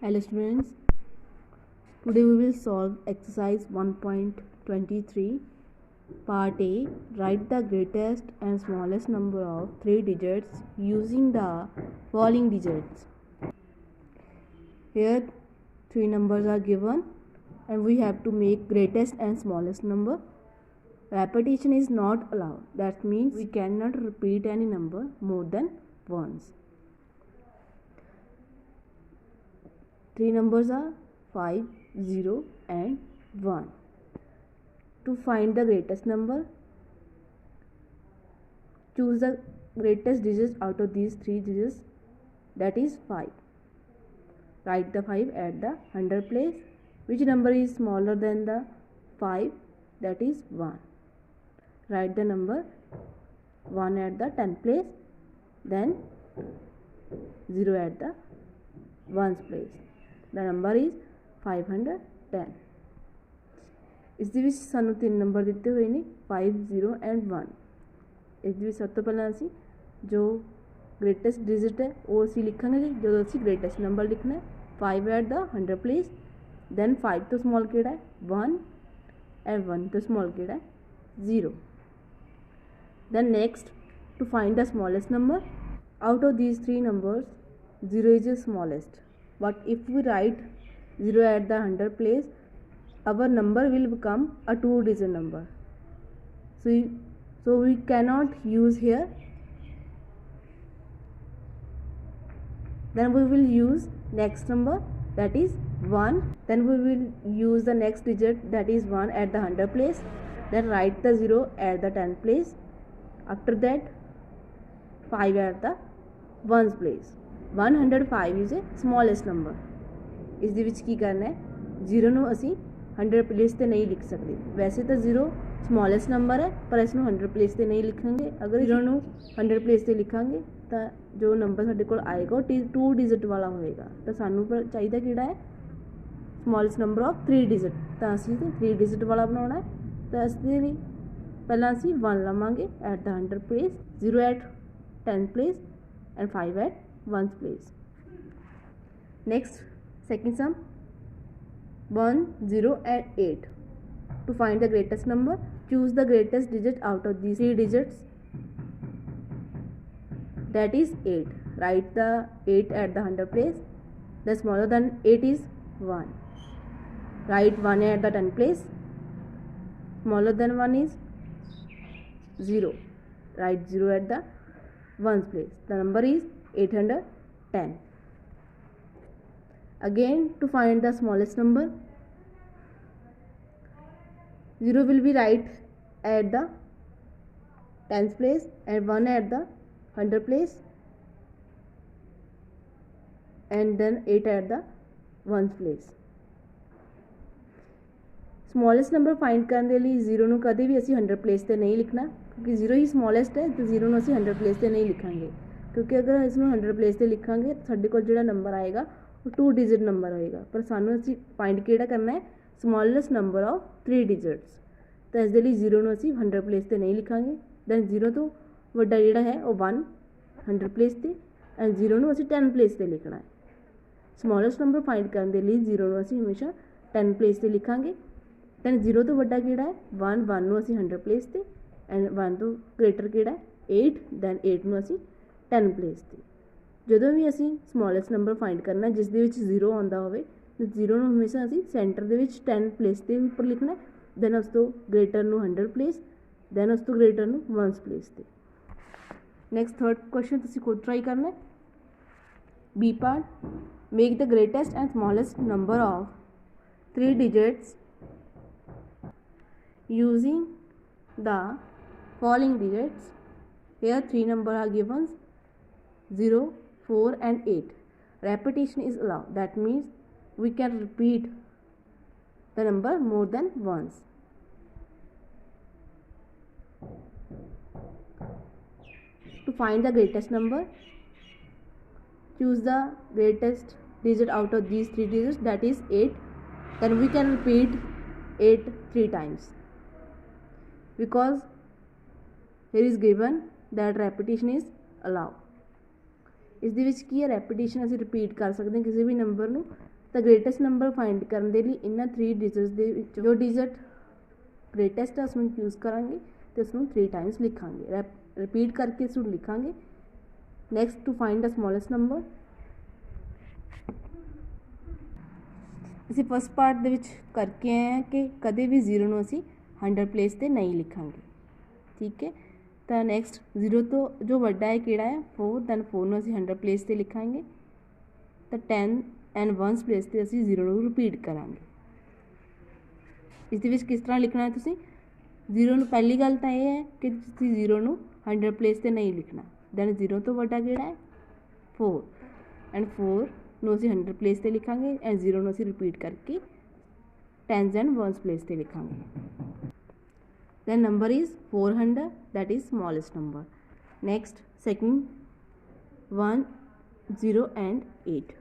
Hello students, today we will solve exercise 1.23 part A. Write the greatest and smallest number of 3 digits using the following digits. Here 3 numbers are given and we have to make greatest and smallest number. Repetition is not allowed. That means we cannot repeat any number more than once. 3 numbers are 5, 0 and 1. To find the greatest number, choose the greatest digit out of these 3 digits, that is 5. Write the 5 at the hundred place. Which number is smaller than the 5? That is 1. Write the number 1 at the 10th place, then 0 at the 1st place. The number is 510. ਇਸ ਦੇ ਵਿੱਚ ਸਾਨੂੰ 3 number ਦਿੱਤੇ ਹੋਏ ਨੇ 5, 0 and 1. ਇਸ ਦੇ ਵਿੱਚ ਸਭ ਤੋਂ ਪਹਿਲਾਂ ਅਸੀਂ ਜੋ ਗ੍ਰੇਟੈਸਟ ਡਿਜਿਟ ਹੈ ਉਹ ਅਸੀਂ ਲਿਖਾਂਗੇ ਜੀ। ਜਦੋਂ ਅਸੀਂ ਗ੍ਰੇਟੈਸਟ ਨੰਬਰ ਲਿਖਣਾ ਹੈ 5 ਐਟ ਦਾ 100 ਪਲੇਸ, ਦੈਨ 5 ਤੋਂ ਸਮੋਲ ਕਿਹੜਾ ਹੈ 1 ਐਂਡ 1 ਤੋਂ ਸਮੋਲ ਕਿਹੜਾ ਹੈ 0. Then next to find the smallest number out of these 3 numbers 0 is the smallest. But if we write 0 at the 100 place, our number will become a 2-digit number. So we cannot use here. Then we will use next number, that is 1. Then we will use the next digit, that is 1 at the 100 place. Then write the 0 at the 10th place. After that 5 at the 1st place. 105 is a smallest number. ਇਸ ਦੇ ਵਿੱਚ ਕੀ ਕਰਨਾ ਹੈ 0 ਨੂੰ ਅਸੀਂ 100 place ਤੇ ਨਹੀਂ ਲਿਖ ਸਕਦੇ। ਵੈਸੇ ਤਾਂ 0 ਸਮੋਲੈਸਟ ਨੰਬਰ ਹੈ ਪਰ ਇਸ ਨੂੰ 100 ਪਲੇਸ ਤੇ ਨਹੀਂ ਲਿਖਾਂਗੇ। ਅਗਰ 0 ਨੂੰ 100 ਪਲੇਸ ਤੇ ਲਿਖਾਂਗੇ ਤਾਂ ਜੋ ਨੰਬਰ ਸਾਡੇ ਕੋਲ ਆਏਗਾ ਉਹ 2 ਡਿਜਿਟ ਵਾਲਾ ਹੋਏਗਾ। ਤਾਂ ਸਾਨੂੰ ਚਾਹੀਦਾ ਕਿਹੜਾ ਹੈ ਸਮੋਲੈਸਟ ਨੰਬਰ ਆਫ 3 ਡਿਜਿਟ। ਤਾਂ ਅਸੀਂ 3 ਡਿਜਿਟ ਵਾਲਾ ਬਣਾਉਣਾ ਹੈ। ਤਾਂ ਇਸ ਦੇ ਲਈ ਪਹਿਲਾਂ ਅਸੀਂ 1 ਲਵਾਂਗੇ at the 100 place, 0 at 10 place and 5 at 1st place. Next, second sum 1, 0 and 8. To find the greatest number, choose the greatest digit out of these 3 digits, that is 8. Write the 8 at the 100 place. The smaller than 8 is 1. Write 1 at the 10th place. Smaller than 1 is 0. Write 0 at the 1st place. The number is 810. Again, to find the smallest number, 0 will be right at the 10th place and 1 at the 100 place and then 8 at the 1st place. Smallest number find ਕਰਨ ਦੇ ਲਈ 0 ਨੂੰ ਕਦੇ ਵੀ ਅਸੀਂ 100 place ਤੇ ਨਹੀਂ ਲਿਖਣਾ, ਕਿਉਂਕਿ 0 ਹੀ ਸਮੋਲੈਸਟ ਹੈ ਤੇ 0 ਨੂੰ ਅਸੀਂ 100 ਪਲੇਸ ਤੇ ਨਹੀਂ ਲਿਖਾਂਗੇ। ਕਿਉਂਕਿ ਅਗਰ ਇਸ ਨੂੰ 100 ਪਲੇਸ ਤੇ ਲਿਖਾਂਗੇ ਸਾਡੇ ਕੋਲ ਜਿਹੜਾ ਨੰਬਰ ਆਏਗਾ ਉਹ 2 ਡਿਜਿਟ ਨੰਬਰ ਹੋਏਗਾ। ਪਰ ਸਾਨੂੰ ਅਸੀਂ ਫਾਈਂਡ ਕਿਹੜਾ ਕਰਨਾ ਹੈ ਸਮੋਲੈਸਟ ਨੰਬਰ ਆਫ 3 ਡਿਜਿਟਸ। ਤਾਂ ਇਸ ਦੇ ਲਈ 0 ਨੂੰ ਅਸੀਂ 100 ਪਲੇਸ ਤੇ ਨਹੀਂ ਲਿਖਾਂਗੇ। ਦੈਨ 0 ਤੋਂ ਵੱਡਾ ਜਿਹੜਾ ਹੈ ਉਹ 1 100 ਪਲੇਸ ਤੇ ਐਂਡ 0 ਨੂੰ ਅਸੀਂ 10 ਪਲੇਸ ਤੇ ਲਿਖਣਾ ਹੈ। ਸਮੋਲੈਸਟ ਨੰਬਰ ਫਾਈਂਡ ਕਰਨ ਦੇ ਲਈ 0 ਨੂੰ ਅਸੀਂ ਹਮੇਸ਼ਾ 10 ਪਲੇਸ ਤੇ ਲਿਖਾਂਗੇ। ਦੈਨ 0 ਤੋਂ ਵੱਡਾ ਕਿਹੜਾ ਹੈ 1 ਨੂੰ ਅਸੀਂ 100 ਪਲੇਸ ਤੇ ਐਂਡ 1 ਤੋਂ ਗ੍ਰੇਟਰ ਕਿਹੜਾ ਹੈ 8, ਦੈਨ 8 ਨੂੰ ਅਸੀਂ 10 ਪਲੇਸ ਤੇ। ਜਦੋਂ ਵੀ ਅਸੀਂ ਸਮੋਲੈਸਟ ਨੰਬਰ ਫਾਈਂਡ ਕਰਨਾ ਜਿਸ ਦੇ ਵਿੱਚ 0 ਆਉਂਦਾ ਹੋਵੇ ਤਾਂ 0 ਨੂੰ ਹਮੇਸ਼ਾ ਅਸੀਂ ਸੈਂਟਰ ਦੇ ਵਿੱਚ 10 ਪਲੇਸ ਦੇ ਉੱਪਰ ਲਿਖਣਾ। ਦੈਨ ਉਸ ਤੋਂ ਗ੍ਰੇਟਰ ਨੂੰ 100 ਪਲੇਸ, ਦੈਨ ਉਸ ਤੋਂ ਗ੍ਰੇਟਰ ਨੂੰ 1st ਪਲੇਸ ਤੇ। ਨੈਕਸਟ ਥਰਡ ਕੁਐਸਚਨ ਤੁਸੀਂ ਖੁਦ ਟਰਾਈ ਕਰਨਾ। B part, make the greatest and smallest number of 3 digits using the following digits. Here 3 numbers are given, 0, 4 and 8. Repetition is allowed. That means we can repeat the number more than once. To find the greatest number, choose the greatest digit out of these 3 digits, that is 8. Then we can repeat 8 3 times. Because here is given that repetition is allowed. ਇਸ ਦੇ ਵਿੱਚ ਕੀ ਹੈ repetition ਅਸੀਂ repeat ਕਰ ਸਕਦੇ ਹਾਂ ਕਿਸੇ ਵੀ number ਨੂੰ ਤਾਂ ਗ੍ਰੇਟੈਸਟ ਨੰਬਰ ਫਾਈਂਡ ਕਰਨ ਦੇ ਲਈ ਇਹਨਾਂ 3 ਡਿਜਿਟਸ ਦੇ ਵਿੱਚ ਜੋ ਡਿਜਿਟ ਗ੍ਰੇਟੈਸਟ ਹੈ ਉਸਨੂੰ ਚੂਜ਼ ਕਰਾਂਗੇ ਤੇ ਉਸਨੂੰ 3 ਟਾਈਮਸ ਲਿਖਾਂਗੇ, ਰਿਪੀਟ ਕਰਕੇ ਇਸਨੂੰ ਲਿਖਾਂਗੇ। Next to find the smallest number, ਅਸੀਂ ਫਸਟ ਪਾਰਟ ਦੇ ਵਿੱਚ ਕਰਕੇ ਆਏ ਹਾਂ ਕਿ ਕਦੇ ਵੀ 0 ਨੂੰ ਅਸੀਂ 100 ਪਲੇਸ ਤੇ ਨਹੀਂ ਲਿਖਾਂਗੇ, ਠੀਕ ਹੈ। ਤਾਂ ਨੈਕਸਟ 0 ਤੋਂ ਜੋ ਵੱਡਾ ਹੈ ਕਿਹੜਾ ਹੈ 4, ਦੈਨ 4 ਨੂੰ ਅਸੀਂ 100 ਪਲੇਸ ਤੇ ਲਿਖਾਂਗੇ। ਤਾਂ 10 ਐਂਡ 1 ਪਲੇਸ ਤੇ ਅਸੀਂ 0 ਨੂੰ ਰਿਪੀਟ ਕਰਾਂਗੇ। ਇਸ ਦੇ ਵਿੱਚ ਕਿਸ ਤਰ੍ਹਾਂ ਲਿਖਣਾ ਹੈ ਤੁਸੀਂ 0 ਨੂੰ, ਪਹਿਲੀ ਗੱਲ ਤਾਂ ਇਹ ਹੈ ਕਿ ਤੁਸੀਂ 0 ਨੂੰ 100 ਪਲੇਸ ਤੇ ਨਹੀਂ ਲਿਖਣਾ। ਦੈਨ 0 ਤੋਂ ਵੱਡਾ ਕਿਹੜਾ ਹੈ 4 ਐਂਡ 4 ਨੂੰ ਅਸੀਂ 100 ਪਲੇਸ ਤੇ ਲਿਖਾਂਗੇ ਐਂਡ 0 ਨੂੰ ਅਸੀਂ ਰਿਪੀਟ ਕਰਕੇ 10s ਐਂਡ 1s ਪਲੇਸ ਤੇ ਲਿਖਾਂਗੇ। Then number is 400, that is smallest number. Next, second 1, 0 and 8.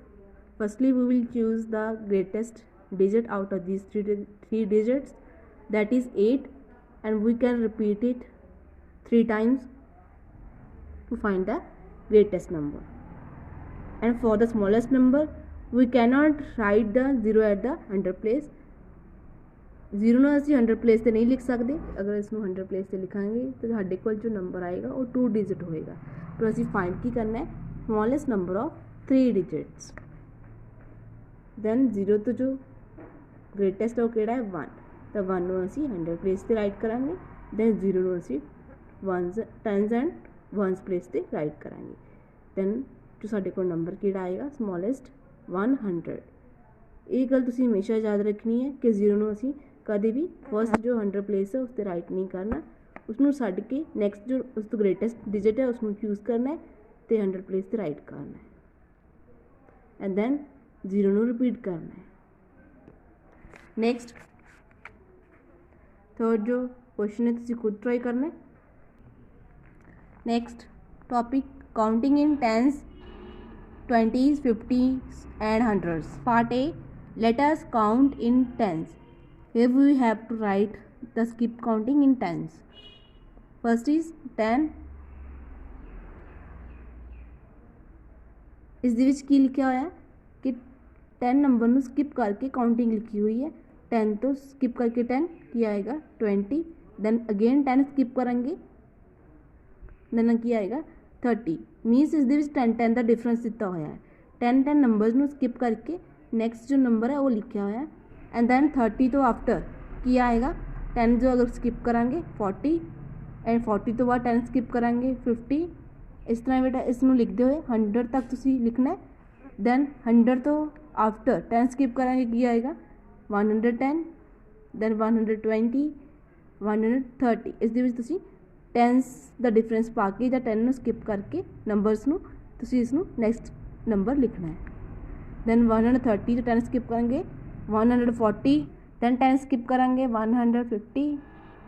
Firstly, we will choose the greatest digit out of these three digits, that is 8, and we can repeat it 3 times to find the greatest number. And for the smallest number, we cannot write the 0 at the 100 place. 0 ਨੂੰ ਅਸੀਂ 100 place ਤੇ ਨਹੀਂ ਲਿਖ ਸਕਦੇ। ਅਗਰ ਇਸ ਨੂੰ 100 place ਤੇ ਲਿਖਾਂਗੇ ਤਾਂ ਸਾਡੇ ਕੋਲ ਜੋ ਨੰਬਰ ਆਏਗਾ ਉਹ 2 ਡਿਜਿਟ ਹੋਏਗਾ। ਪਰ ਅਸੀਂ ਫਾਈਂਡ ਕੀ ਕਰਨਾ ਹੈ smallest number of 3 digits. Then 0 ਤੋਂ ਜੋ ਗ੍ਰੇਟੈਸਟ ਉਹ ਕਿਹੜਾ ਹੈ 1, ਤਾਂ 1 ਨੂੰ ਅਸੀਂ 100 ਪਲੇਸ ਤੇ ਰਾਈਟ ਕਰਾਂਗੇ। ਦੈਨ 0 ਨੂੰ ਅਸੀਂ 10s ਐਂਡ 1s ਪਲੇਸ ਤੇ ਰਾਈਟ ਕਰਾਂਗੇ। ਦੈਨ ਜੋ ਸਾਡੇ ਕੋਲ ਨੰਬਰ ਕਿਹੜਾ ਆਏਗਾ ਸਮੋਲੈਸਟ 100। ਇਹ ਗੱਲ ਤੁਸੀਂ ਹਮੇਸ਼ਾ ਯਾਦ ਰੱਖਣੀ ਹੈ ਕਿ 0 ਨੂੰ ਅਸੀਂ ਕਦੇ ਵੀ ਫਸਟ ਜੋ 100 ਪਲੇਸ ਹੈ ਉਸ 'ਤੇ ਰਾਈਟ ਨਹੀਂ ਕਰਨਾ, ਉਸਨੂੰ ਛੱਡ ਕੇ ਨੈਕਸਟ ਜੋ ਉਸ ਤੋਂ ਗ੍ਰੇਟੈਸਟ ਡਿਜਿਟ ਹੈ ਉਸਨੂੰ ਚੂਜ਼ ਕਰਨਾ ਹੈ ਅਤੇ 100 ਪਲੇਸ 'ਤੇ ਰਾਈਟ ਕਰਨਾ ਹੈ ਐਂਡ ਦੈਨ 0 ਨੂੰ ਰਿਪੀਟ ਕਰਨਾ ਹੈ। ਨੈਕਸਟ ਥਰਡ ਜੋ ਕੁਐਸਚਨ ਹੈ ਤੁਸੀਂ ਖੁਦ ਟਰਾਈ ਕਰਨਾ ਹੈ। Next topic counting in 10s, 20s, 50s and 100s. Part A, let us count in 10s. Here we have to write the skip counting in 10s. First is 10. ਇਸ ਦੇ ਵਿੱਚ ਕੀ ਲਿਖਿਆ ਹੋਇਆ ਕਿ 10 ਨੰਬਰ ਨੂੰ ਸਕਿਪ ਕਰਕੇ ਕਾਊਂਟਿੰਗ ਲਿਖੀ ਹੋਈ ਹੈ। 10 ਤੋਂ ਸਕਿਪ ਕਰਕੇ 10 ਕੀ ਆਏਗਾ 20, ਦੈਨ ਅਗੇਨ 10 ਸਕਿਪ ਕਰਾਂਗੇ ਦੈਨ ਕੀ ਆਏਗਾ 30। ਮੀਨਸ ਇਸ ਦੇ ਵਿੱਚ 10 ਦਾ ਡਿਫਰੈਂਸ ਦਿੱਤਾ ਹੋਇਆ ਹੈ। 10 ਨੰਬਰਸ ਨੂੰ ਸਕਿਪ ਕਰਕੇ ਨੈਕਸਟ ਜੋ ਨੰਬਰ ਹੈ ਉਹ ਲਿਖਿਆ ਹੋਇਆ ਐਂਡ ਦੈਨ 30 ਤੋਂ ਆਫਟਰ ਕੀ ਆਏਗਾ 10 ਜੋ ਅਗਰ ਸਕਿਪ ਕਰਾਂਗੇ 40 ਐਂਡ 40 ਤੋਂ ਬਾਅਦ 10 ਸਕਿਪ ਕਰਾਂਗੇ 50। ਇਸ ਤਰ੍ਹਾਂ ਬੇਟਾ ਇਸ ਨੂੰ ਲਿਖਦੇ ਹੋਏ 100 ਤੱਕ ਤੁਸੀਂ ਲਿਖਣਾ। ਦੈਨ 100 ਤੋਂ ਆਫਟਰ 10 ਸਕਿਪ ਕਰਾਂਗੇ ਕੀ ਆਏਗਾ 110, ਦੈਨ 120, 130। ਇਸ ਦੇ ਵਿੱਚ ਤੁਸੀਂ 10s ਦਾ ਡਿਫਰੈਂਸ ਪਾ ਕੇ ਜਾਂ 10 ਨੂੰ ਸਕਿਪ ਕਰਕੇ ਨੰਬਰਸ ਨੂੰ ਤੁਸੀਂ ਇਸ ਨੂੰ ਨੈਕਸਟ ਨੰਬਰ ਲਿਖਣਾ ਹੈ। ਦੈਨ 130 ਤੋਂ 10 ਸਕਿਪ ਕਰਾਂਗੇ 140, ਦੈਨ 10 ਸਕਿਪ ਕਰਾਂਗੇ 150,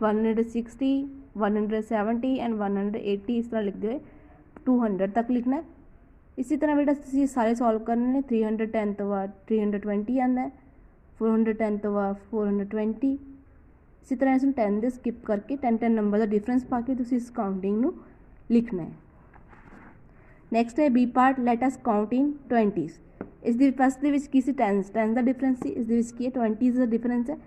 160, 170 ਐਂਡ 180। ਇਸ ਤਰ੍ਹਾਂ ਲਿਖਦੇ ਹੋਏ 200 ਤੱਕ ਲਿਖਣਾ ਹੈ। ਇਸੇ ਤਰ੍ਹਾਂ ਬੇਟਾ ਤੁਸੀਂ ਸਾਰੇ ਸੋਲਵ ਕਰਨੇ ਨੇ। 310 ਤੋਂ ਬਾਅਦ 320 ਆਉਂਦਾ ਹੈ, 410 ਤੋਂ ਬਾਅਦ 420। ਇਸੇ ਤਰ੍ਹਾਂ ਇਸ ਨੂੰ 10 ਦੇ ਸਕਿਪ ਕਰਕੇ 10 ਨੰਬਰ ਦਾ ਡਿਫਰੈਂਸ ਪਾ ਕੇ ਤੁਸੀਂ ਇਸ ਕਾਊਂਟਿੰਗ ਨੂੰ ਲਿਖਣਾ ਹੈ। ਨੈਕਸਟ ਹੈ B part, let us count in 20s। ਇਸ ਦੇ ਫਸਟ ਦੇ ਵਿੱਚ ਕੀ ਸੀ 10 ਦਾ ਡਿਫਰੈਂਸ ਸੀ। ਇਸ ਦੇ ਵਿੱਚ ਕੀ ਹੈ 20s ਦਾ ਡਿਫਰੈਂਸ ਹੈ।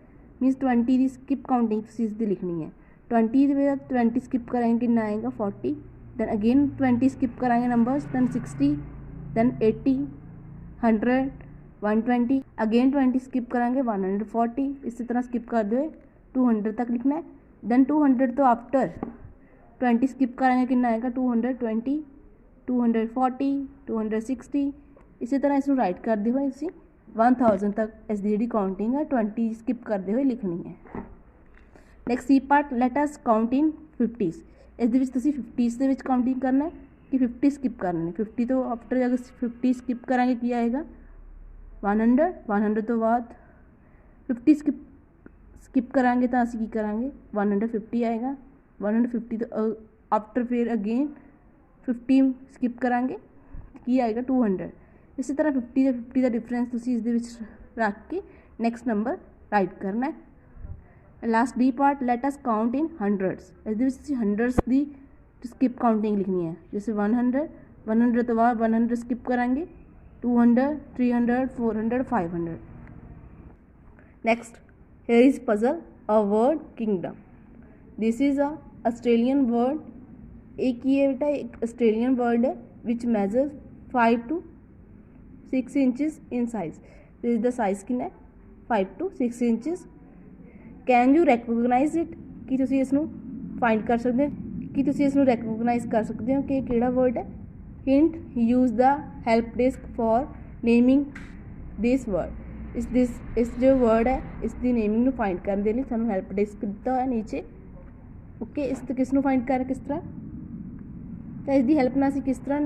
ਮੀਨਸ 20 ਦੀ ਸਕਿਪ ਕਾਊਂਟਿੰਗ ਤੁਸੀਂ ਇਸ ਦੀ ਲਿਖਣੀ ਹੈ। 20 ਦੇ ਵਿੱਚ 20 ਸਕਿਪ ਕਰਾਂਗੇ ਕਿੰਨਾ ਆਏਗਾ 40, ਦੈਨ ਅਗੇਨ 20 ਸਕਿਪ ਕਰਾਂਗੇ numbers, then 60, then 80, 100, 120, again 20 skip ਕਰਾਂਗੇ 140। ਇਸੇ ਤਰ੍ਹਾਂ ਸਕਿਪ ਕਰਦੇ ਹੋਏ 200 ਤੱਕ ਲਿਖਣਾ ਹੈ। ਦੈਨ 200 ਤੋਂ ਆਫਟਰ 20 ਸਕਿਪ ਕਰਾਂਗੇ ਕਿੰਨਾ ਆਏਗਾ 220, 240, 260। ਇਸੇ ਤਰ੍ਹਾਂ ਇਸ ਨੂੰ ਰਾਈਟ ਕਰਦੇ ਹੋਏ ਅਸੀਂ 1000 ਤੱਕ ਇਸ ਦੀ ਜਿਹੜੀ ਕਾਊਂਟਿੰਗ ਹੈ 20 ਸਕਿਪ ਕਰਦੇ ਹੋਏ ਲਿਖਣੀ ਹੈ। ਨੈਕਸਟ ਸੀ ਪਾਰਟ, ਲੈਟ ਅਸ ਕਾਊਂਟ ਇਨ 50s। ਇਸ ਦੇ ਵਿੱਚ ਤੁਸੀਂ 50s ਦੇ ਵਿੱਚ ਕਾਊਂਟਿੰਗ ਕਰਨਾ ਕਿ 50 ਸਕਿਪ ਕਰਨੇ ਨੇ। 50 ਤੋਂ ਆਫਟਰ ਅਗਰ 50 ਸਕਿਪ ਕਰਾਂਗੇ ਕੀ ਆਏਗਾ 100, 100 ਤੋਂ ਬਾਅਦ 50 ਸਕਿਪ ਕਰਾਂਗੇ ਤਾਂ ਅਸੀਂ ਕੀ ਕਰਾਂਗੇ 150 ਆਏਗਾ। 150 ਤੋਂ ਆਫਟਰ ਫਿਰ ਅਗੇਨ 50 ਸਕਿਪ ਕਰਾਂਗੇ ਕੀ ਆਏਗਾ 200। ਇਸੇ ਤਰ੍ਹਾਂ 50 ਦਾ ਡਿਫਰੈਂਸ ਤੁਸੀਂ ਇਸ ਦੇ ਵਿੱਚ ਰੱਖ ਕੇ ਨੈਕਸਟ ਨੰਬਰ ਰਾਈਟ ਕਰਨਾ ਹੈ। Last D part, let us count in 100s। ਇਸ ਦੇ ਵਿੱਚ ਤੁਸੀਂ 100s ਦੀ ਸਕਿਪ ਕਾਊਂਟਿੰਗ ਲਿਖਣੀ ਹੈ। ਜੈਸੇ 100 ਤੋਂ ਬਾਅਦ 100 ਸਕਿਪ ਕਰਾਂਗੇ 200, 300, 400, 500. Next, here is puzzle, a word kingdom. This is a Australian word. एक ये बेटा एक ऑस्ट्रेलियन वर्ड है विच measures 5 to 6 inches in size. This is the size कितना है 5 to 6 inches. Can you recognize it? कि तुसी इसनू फाइंड कर सकते हो कि तुसी इसनू recognize कर सकते हो कि केड़ा वर्ड है. Hint, use the help desk for naming this word. इस जो वर्ड है इसकी नेमिंग ਨੂੰ फाइंड ਕਰਨ ਦੇ ਲਈ ਸਾਨੂੰ ਹੈਲਪ ਡੈਸਕ ਦਿੱਤਾ ਹੋਇਆ ਨੀਚੇ. ਓਕੇ, ਇਸ ਤੋਂ ਕਿਸ ਨੂੰ ਫਾइंड ਕਰ ਕਿਸ ਤਰ੍ਹਾਂ ਤਾਂ ਇਸ ਦੀ ਹੈਲਪ ਨਾਲ ਅਸੀਂ ਕਿਸ ਤਰ੍ਹਾਂ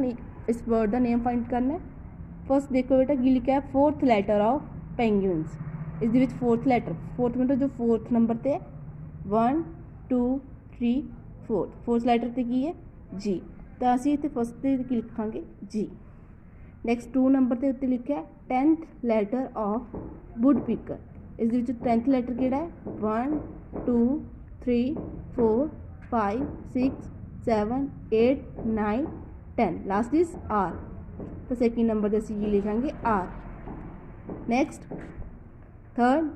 ਇਸ ਵਰਡ ਦਾ ਨੇਮ ਫਾइंड ਕਰਨਾ ਹੈ. ਫਸਟ ਦੇਖੋ ਬੇਟਾ ਕੀ ਲਿਖਿਆ ਹੈ, 4th ਲੈਟਰ ਆਫ ਪੈਂਗੁਇਨਸ. ਇਸ ਦੇ ਵਿੱਚ 4th ਲੈਟਰ, 4th ਮਤਲਬ ਜੋ 4th ਨੰਬਰ ਤੇ ਹੈ 1 2 3 4th ਲੈਟਰ ਤੇ ਕੀ ਹੈ ਜੀ. ਤਾਂ ਅਸੀਂ ਇੱਥੇ ਫਸਟ ਤੇ ਕੀ ਲਿਖਾਂਗੇ ਜੀ. ਨੈਕਸਟ 2 ਨੰਬਰ ਦੇ ਉੱਤੇ ਲਿਖਿਆ 10th ਲੈਟਰ ਆਫ ਵੁੱਡ ਪਿਕਰ. ਇਸ ਦੇ ਵਿੱਚ 10th ਲੈਟਰ ਕਿਹੜਾ ਹੈ 1 2 3 4 5 6 7 8 9 10. Last is R. ਤਾਂ ਸੈਕਿੰਡ ਨੰਬਰ 'ਤੇ ਅਸੀਂ ਕੀ ਲਿਖਾਂਗੇ R. Next 3rd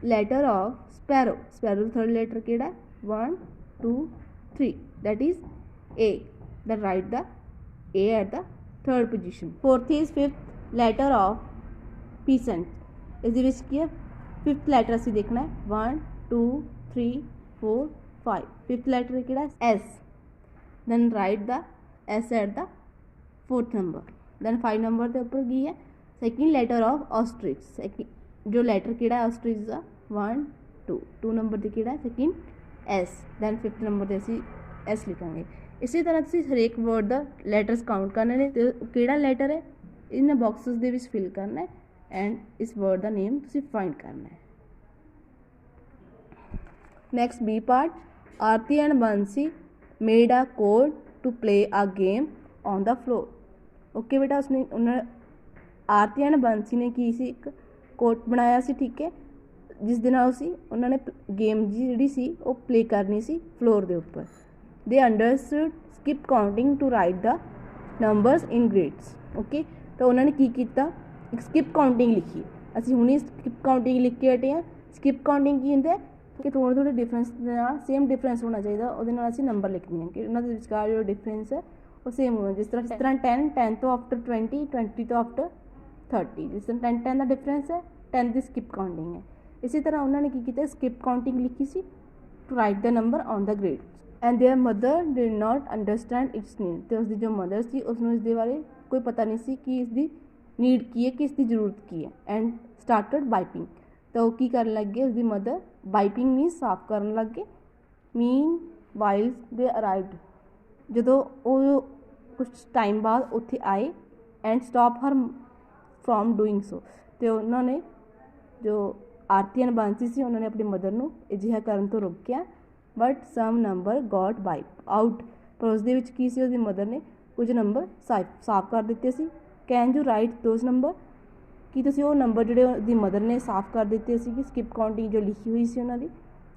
letter of sparrow. Sparrow ਦਾ 3rd ਲੈਟਰ ਕਿਹੜਾ ਹੈ 1 2 3 that is A. then write the A at the 3rd position. 4th is 5th letter of peasant. ਇਸ ਦੇ ਵਿੱਚ ਕੀ ਹੈ 5th letter ਅਸੀਂ ਦੇਖਣਾ ਹੈ 1 2 3 4 5. 5th letter ਕਿਹੜਾ S. then write the S at the 4th number. then 5 number ਦੇ ਉੱਪਰ ਕੀ ਹੈ second letter of ostrich. ਜੋ letter ਕਿਹੜਾ ਹੈ ostrich ਦਾ 1 2 2 number ਤੇ ਕਿਹੜਾ second S. then 5th number ਤੇ ਅਸੀਂ S ਲਿਖਾਂਗੇ. ਇਸੇ ਤਰ੍ਹਾਂ ਤੁਸੀਂ ਹਰੇਕ ਵਰਡ ਦਾ ਲੈਟਰਸ ਕਾਊਂਟ ਕਰਨੇ ਨੇ ਤੇ ਕਿਹੜਾ ਲੈਟਰ ਹੈ ਇਹਨਾਂ ਬਾਕਸਸ ਦੇ ਵਿੱਚ ਫਿਲ ਕਰਨਾ ਹੈ ਐਂਡ ਇਸ ਵਰਡ ਦਾ ਨੇਮ ਤੁਸੀਂ ਫਾਈਂਡ ਕਰਨਾ ਹੈ. Next B part, Aarti and Bansi made a code to play a game on the floor. Okay ਬੇਟਾ ਉਹਨਾਂ ਆਰਤੀ ਐਂਡ ਬੰਸੀ ਨੇ ਕੀ ਸੀ ਇੱਕ ਕੋਡ ਬਣਾਇਆ ਸੀ, ਠੀਕ ਹੈ, ਜਿਸ ਦੇ ਨਾਲ ਅਸੀਂ ਉਹਨਾਂ ਨੇ ਗੇਮ ਜਿਹੜੀ ਸੀ ਉਹ ਪਲੇ ਕਰਨੀ ਸੀ ਫਲੋਰ ਦੇ ਉੱਪਰ. They understood skip counting to write the numbers in grades. Okay, ਤਾਂ ਉਹਨਾਂ ਨੇ ਕੀ ਕੀਤਾ ਇੱਕ ਸਕਿਪ ਕਾਊਂਟਿੰਗ ਲਿਖੀ. ਅਸੀਂ ਹੁਣੇ ਸਕਿਪ ਕਾਊਂਟਿੰਗ ਲਿਖ ਕੇ ਹਟੇ ਹਾਂ. ਸਕਿਪ ਕਾਊਂਟਿੰਗ ਕੀ ਹੁੰਦਾ ਕਿ ਥੋੜ੍ਹੇ ਡਿਫਰੈਂਸ ਦੇ ਨਾਲ ਸੇਮ ਡਿਫਰੈਂਸ ਹੋਣਾ ਚਾਹੀਦਾ, ਉਹਦੇ ਨਾਲ ਅਸੀਂ ਨੰਬਰ ਲਿਖਦੇ ਹਾਂ ਕਿ ਉਹਨਾਂ ਦੇ ਵਿਚਕਾਰ ਜੋ ਡਿਫਰੈਂਸ ਹੈ ਉਹ ਸੇਮ ਹੋਣਾ. ਜਿਸ ਤਰ੍ਹਾਂ 10 ਤੋਂ ਆਫਟਰ 20 ਤੋਂ ਆਫਟਰ 30. ਜਿਸ ਤਰ੍ਹਾਂ 10 ਦਾ ਡਿਫਰੈਂਸ ਹੈ 10 ਦੀ ਸਕਿਪ ਕਾਊਂਟਿੰਗ ਹੈ. ਇਸੇ ਤਰ੍ਹਾਂ ਉਹਨਾਂ ਨੇ ਕੀ ਕੀਤਾ ਸਕਿਪ ਕਾਊਂਟਿੰਗ ਲਿਖੀ ਸੀ to write the number on the grade. And their mother did not understand its need. ਅਤੇ ਉਸਦੀ ਜੋ ਮਦਰ ਸੀ ਉਸਨੂੰ ਇਸਦੇ ਬਾਰੇ ਕੋਈ ਪਤਾ ਨਹੀਂ ਸੀ ਕਿ ਇਸਦੀ ਨੀਡ ਕੀ ਹੈ, ਕਿ ਇਸਦੀ ਜ਼ਰੂਰਤ ਕੀ ਹੈ. And started wiping. ਤਾਂ ਉਹ ਕੀ ਕਰਨ ਲੱਗ ਗਏ ਉਸਦੀ ਮਦਰ ਬਾਈਪਿੰਗ ਮੀਨਸ ਸਾਫ਼ ਕਰਨ ਲੱਗ ਗਏ. ਮੀਨ ਵਾਈਲਸ ਦੇ ਅਰਾਈਵਡ. ਜਦੋਂ ਉਹ ਕੁਛ ਟਾਈਮ ਬਾਅਦ ਉੱਥੇ ਆਏ and stop her from doing so. ਅਤੇ ਉਹਨਾਂ ਨੇ ਜੋ ਆਰਤੀ ਐਂਡ ਬਾਂਸੀ ਸੀ ਉਹਨਾਂ ਨੇ ਆਪਣੀ ਮਦਰ ਨੂੰ ਅਜਿਹਾ ਕਰਨ ਤੋਂ ਰੋਕਿਆ. But some number got wipe out. ਪਰ ਉਸਦੇ ਵਿੱਚ ਕੀ ਸੀ ਉਸਦੀ ਮਦਰ ਨੇ ਕੁਝ ਨੰਬਰ ਸਾਫ਼ ਕਰ ਦਿੱਤੇ ਸੀ. Can you write those number. ਕੀ ਤੁਸੀਂ ਉਹ ਨੰਬਰ ਜਿਹੜੇ ਉਹਦੀ ਮਦਰ ਨੇ ਸਾਫ਼ ਕਰ ਦਿੱਤੇ ਸੀ ਕਿ ਸਕਿਪ ਕਾਊਂਟਿੰਗ ਜੋ ਲਿਖੀ ਹੋਈ ਸੀ ਉਹਨਾਂ ਦੀ,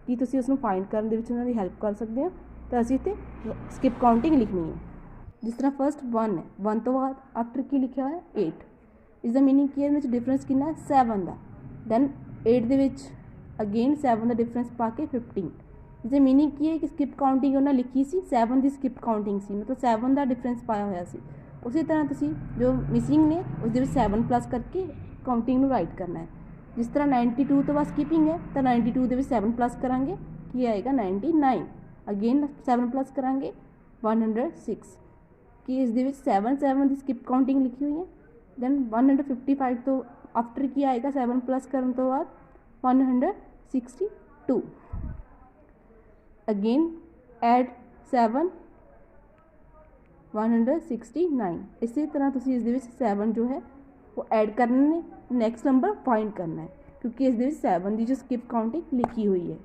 ਕੀ ਤੁਸੀਂ ਉਸਨੂੰ ਫਾਈਂਡ ਕਰਨ ਦੇ ਵਿੱਚ ਉਹਨਾਂ ਦੀ ਹੈਲਪ ਕਰ ਸਕਦੇ ਹੋ. ਤਾਂ ਅਸੀਂ ਇੱਥੇ ਸਕਿਪ ਕਾਊਂਟਿੰਗ ਲਿਖਣੀ ਹੈ. ਜਿਸ ਤਰ੍ਹਾਂ ਫਸਟ 1 ਹੈ, 1 ਤੋਂ ਬਾਅਦ ਆਫਟਰ ਕੀ ਲਿਖਿਆ ਹੋਇਆ 8. ਇਸ ਦਾ ਮੀਨਿੰਗ ਕੀ ਹੈ, ਇਹਦੇ ਵਿੱਚ ਡਿਫਰੈਂਸ ਕਿੰਨਾ 7 ਦਾ. ਦੈਨ 8 ਦੇ ਵਿੱਚ ਅਗੇਨ 7 ਦਾ ਡਿਫਰੈਂਸ ਪਾ ਕੇ 15. ਇਸਦਾ ਮੀਨਿੰਗ ਕੀ ਹੈ ਕਿ ਸਕਿਪ ਕਾਊਂਟਿੰਗ ਉਹਨਾਂ ਲਿਖੀ ਸੀ 7 ਦੀ ਸਕਿਪ ਕਾਊਂਟਿੰਗ ਸੀ, ਮਤਲਬ 7 ਦਾ ਡਿਫਰੈਂਸ ਪਾਇਆ ਹੋਇਆ ਸੀ. ਉਸੇ ਤਰ੍ਹਾਂ ਤੁਸੀਂ ਜੋ ਮਿਸਿੰਗ ਨੇ ਉਸਦੇ ਵਿੱਚ 7 ਪਲੱਸ ਕਰਕੇ ਕਾਊਂਟਿੰਗ ਨੂੰ ਰਾਈਟ ਕਰਨਾ ਹੈ. ਜਿਸ ਤਰ੍ਹਾਂ 92 ਤੋਂ ਬਾਅਦ ਸਕਿਪਿੰਗ ਹੈ ਤਾਂ 92 ਦੇ ਵਿੱਚ 7 ਪਲੱਸ ਕਰਾਂਗੇ ਕੀ ਆਏਗਾ 99. ਅਗੇਨ 7 ਪਲੱਸ ਕਰਾਂਗੇ 106. ਕਿ ਇਸ ਦੇ ਵਿੱਚ 7 ਦੀ ਸਕਿਪ ਕਾਊਂਟਿੰਗ ਲਿਖੀ ਹੋਈ ਹੈ. ਦੈਨ 155 ਤੋਂ ਆਫਟਰ ਕੀ ਆਏਗਾ 7 ਪਲੱਸ ਕਰਨ ਤੋਂ ਬਾਅਦ 162. Again add 7 169. ਇਸੇ ਤਰ੍ਹਾਂ ਤੁਸੀਂ ਇਸ ਦੇ ਵਿੱਚ 7 ਜੋ ਹੈ ਉਹ ਐਡ ਕਰਨੇ ਨੇ. ਨੈਕਸਟ ਨੰਬਰ ਫਾਈਂਡ ਕਰਨਾ ਹੈ ਕਿਉਂਕਿ ਇਸ ਦੇ ਵਿੱਚ 7 ਦੀ ਜੋ ਸਕਿਪ ਕਾਊਂਟਿੰਗ ਲਿਖੀ ਹੋਈ ਹੈ.